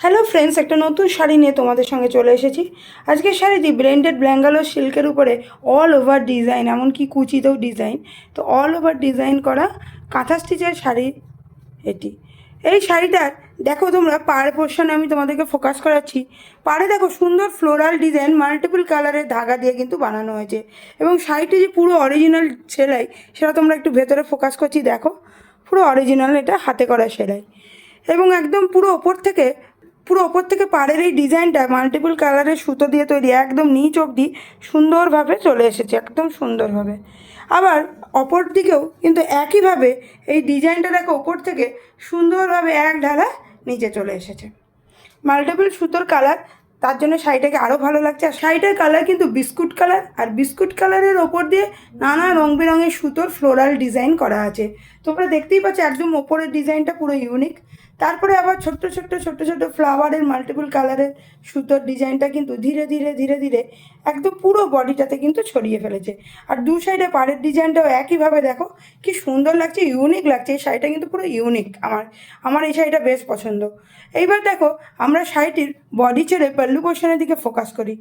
Hello friends, একটা নতুন শাড়ি নিয়ে তোমাদের সঙ্গে চলে এসেছি। আজকের শাড়িটি ব্লেন্ডেড ব্যাঙ্গালোর সিল্কের উপরে অল ওভার ডিজাইন, এমনকি কুচিতেও ডিজাইন, তো অল ওভার ডিজাইন করা কাঁথা স্টিচের শাড়ি এটি। এই শাড়িটার দেখো তোমরা পাড় পোর্শনে আমি তোমাদেরকে ফোকাস করাচ্ছি। পাড়ে দেখো সুন্দর ফ্লোরাল ডিজাইন মাল্টিপল কালারের ধাগা দিয়ে কিন্তু বানানো হয়েছে, এবং শাড়িটি যে পুরো অরিজিনাল সেলাই সেটা তোমরা একটু ভেতরে ফোকাস করছি। দেখো পুরো অরিজিনাল, এটা হাতে করা সেলাই, এবং একদম পুরো ওপর থেকে পাড়ের এই ডিজাইনটা মাল্টিপল কালারের সুতো দিয়ে তৈরি, একদম নিচ অবধি সুন্দরভাবে চলে এসেছে, একদম সুন্দরভাবে। আবার অপর দিকেও কিন্তু একইভাবে এই ডিজাইনটা দেখো ওপর থেকে সুন্দরভাবে এক ঢালা নিচে চলে এসেছে, মাল্টিপল সুতোর কালার, তার জন্য শাড়িটাকে আরও ভালো লাগছে। আর শাড়িটার কালার কিন্তু বিস্কুট কালার, আর বিস্কুট কালারের ওপর দিয়ে নানা রং বেরঙের সুতোর ফ্লোরাল ডিজাইন করা আছে। তোমরা দেখতেই পাচ্ছ একদম ওপরের ডিজাইনটা পুরো ইউনিক। তারপরে আবার ছোট্ট ছোট্ট ফ্লাওয়ারের মাল্টিপল কালারের সুতোর ডিজাইনটা কিন্তু ধীরে ধীরে একদম পুরো বডিটাতে কিন্তু ছড়িয়ে ফেলেছে। আর দু সাইডে পাড়ের ডিজাইনটাও একইভাবে দেখো কি সুন্দর লাগছে, ইউনিক লাগছে। এই শাড়িটা কিন্তু পুরো ইউনিক, আমার এই শাড়িটা বেশ পছন্দ। এইবার দেখো আমরা শাড়িটির বডি ছেড়ে পাল্লু পোর্শনের দিকে ফোকাস করি।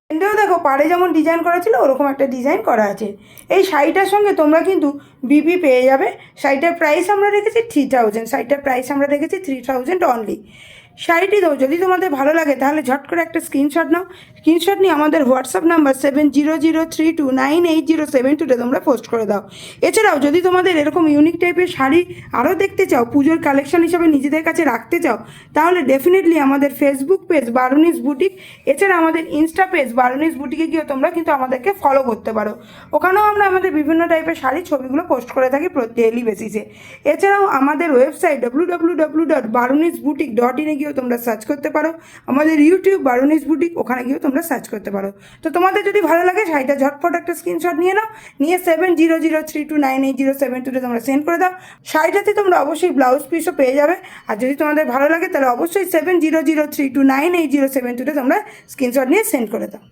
এটাও দেখো পাড়ে যেমন ডিজাইন করা ছিল ওরকম একটা ডিজাইন করা আছে। এই শাড়িটার সঙ্গে তোমরা কিন্তু বিবি পেয়ে যাবে। শাড়িটার প্রাইস আমরা রেখেছি 3000, শাড়িটার প্রাইস আমরা রেখেছি 3000 অনলি। শাড়িটি যদি তোমাদের ভালো লাগে তাহলে ঝট করে একটা স্ক্রিনশট নাও। স্ক্রিনশট নিয়ে আমাদের হোয়াটসঅ্যাপ নাম্বার 7003298072 তোমরা পোস্ট করে দাও। এছাড়াও যদি তোমাদের এরকম ইউনিক টাইপের শাড়ি আরও দেখতে চাও, পুজোর কালেকশন হিসাবে নিজেদের কাছে রাখতে চাও, তাহলে ডেফিনেটলি আমাদের ফেসবুক পেজ বারুনিস বুটিক, এছাড়া আমাদের ইনস্টা পেজ বারুনিস বুটিকে গিয়েও তোমরা কিন্তু আমাদেরকে ফলো করতে পারো। ওখানেও আমরা আমাদের বিভিন্ন টাইপের শাড়ির ছবিগুলো পোস্ট করে থাকি ডেইলি বেসিসে। এছাড়াও আমাদের ওয়েবসাইট www.barunisboutique.in গিয়েও তোমরা সার্চ করতে পারো। আমাদের ইউটিউব বারুনিস বুটিক, ওখানে গিয়েও তোমরা সার্চ করতে পারো। তো তোমাদের যদি ভালো লাগে শাড়িটা ঝটপট একটা স্ক্রিনশট নিয়ে নাও, নিয়ে 7003298072 তোমরা সেন্ড করে দাও। শাড়িটাতে তোমরা অবশ্যই ব্লাউজ পিসও পেয়ে যাবে। আর যদি তোমাদের ভালো লাগে তাহলে অবশ্যই 7003298072 তোমরা স্ক্রিনশট নিয়ে সেন্ড করে দাও।